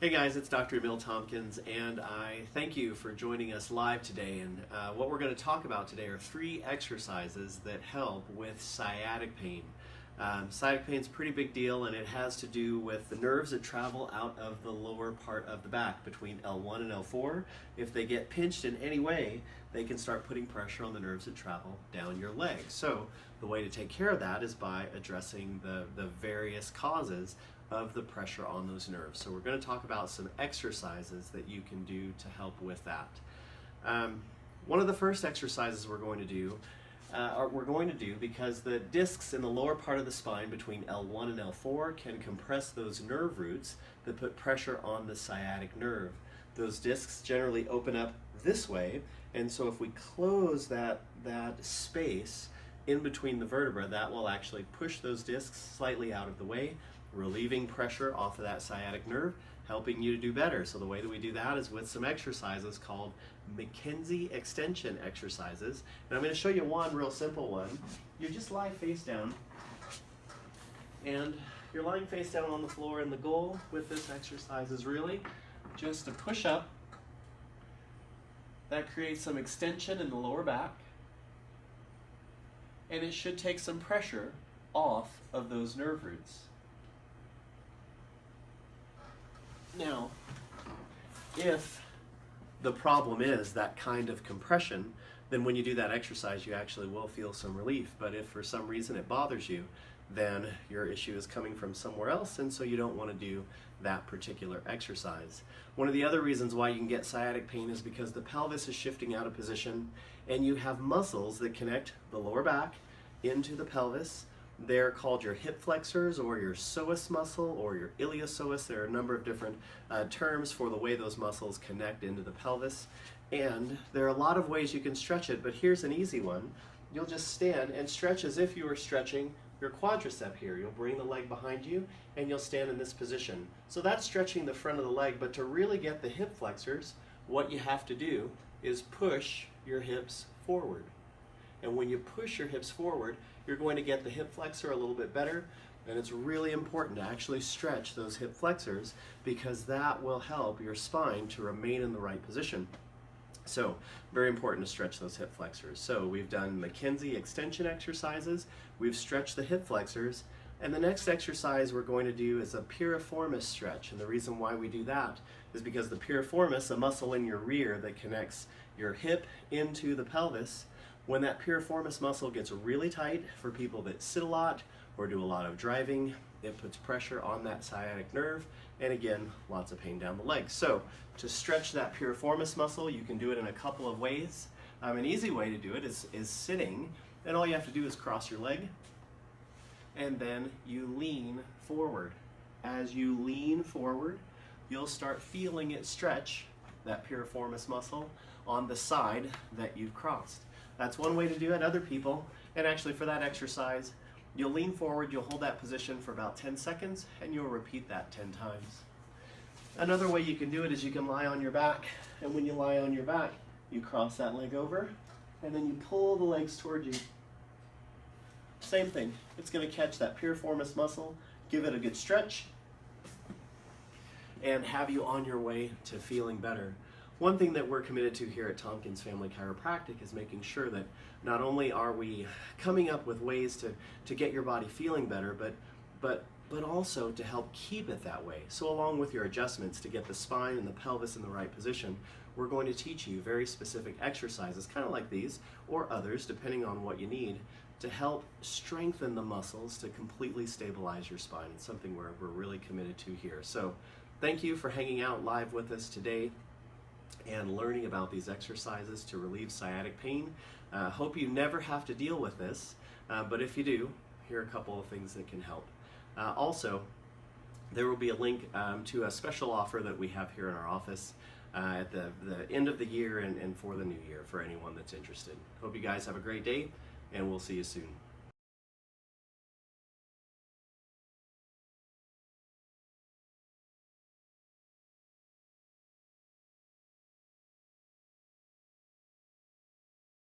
Hey guys, it's Dr. Emil Tompkins, and I thank you for joining us live today. And what we're going to talk about today are 3 exercises that help with sciatic pain. Sciatic pain is a pretty big deal, and it has to do with the nerves that travel out of the lower part of the back between L1 and L4. If they get pinched in any way, they can start putting pressure on the nerves that travel down your leg. So the way to take care of that is by addressing the various causes of the pressure on those nerves. So we're going to talk about some exercises that you can do to help with that. One of the first exercises we're going to do because the discs in the lower part of the spine between L1 and L4 can compress those nerve roots that put pressure on the sciatic nerve. Those discs generally open up this way, and so if we close that space in between the vertebra, that will actually push those discs slightly out of the way, relieving pressure off of that sciatic nerve, helping you to do better. So the way that we do that is with some exercises called McKenzie extension exercises. And I'm going to show you one real simple one. You just lie face down, and you're lying face down on the floor, and the goal with this exercise is really just to push up. That creates some extension in the lower back, and it should take some pressure off of those nerve roots. Now, if the problem is that kind of compression, then when you do that exercise, you actually will feel some relief. But if for some reason it bothers you, then your issue is coming from somewhere else, and so you don't want to do that particular exercise. One of the other reasons why you can get sciatic pain is because the pelvis is shifting out of position, and you have muscles that connect the lower back into the pelvis. They're called your hip flexors, or your psoas muscle, or your iliopsoas. There are a number of different terms for the way those muscles connect into the pelvis. And there are a lot of ways you can stretch it, but here's an easy one. You'll just stand and stretch as if you were stretching your quadricep here. You'll bring the leg behind you, and you'll stand in this position. So that's stretching the front of the leg, but to really get the hip flexors, what you have to do is push your hips forward. And when you push your hips forward, you're going to get the hip flexor a little bit better, and it's really important to actually stretch those hip flexors because that will help your spine to remain in the right position. So, very important to stretch those hip flexors. So we've done McKenzie extension exercises, we've stretched the hip flexors, and the next exercise we're going to do is a Piriformis Stretch. And the reason why we do that is because the piriformis, a muscle in your rear that connects your hip into the pelvis, when that piriformis muscle gets really tight for people that sit a lot or do a lot of driving, it puts pressure on that sciatic nerve, and again, lots of pain down the leg. So to stretch that piriformis muscle, you can do it in a couple of ways. An easy way to do it is sitting, and all you have to do is cross your leg, and then you lean forward. As you lean forward, you'll start feeling it stretch, that piriformis muscle, on the side that you've crossed. That's one way to do it. Other people, and actually for that exercise, you'll lean forward, you'll hold that position for about 10 seconds, and you'll repeat that 10 times. Another way you can do it is you can lie on your back, and when you lie on your back, you cross that leg over, and then you pull the legs toward you. Same thing. It's going to catch that piriformis muscle, give it a good stretch, and have you on your way to feeling better. One thing that we're committed to here at Tompkins Family Chiropractic is making sure that not only are we coming up with ways to get your body feeling better, but also to help keep it that way. So along with your adjustments to get the spine and the pelvis in the right position, we're going to teach you very specific exercises, kind of like these, or others, depending on what you need, to help strengthen the muscles to completely stabilize your spine. It's something we're really committed to here. So thank you for hanging out live with us today and learning about these exercises to relieve sciatic pain. Hope you never have to deal with this, but if you do, here are a couple of things that can help. Also, there will be a link to a special offer that we have here in our office at the end of the year and for the new year for anyone that's interested. Hope you guys have a great day, and we'll see you soon.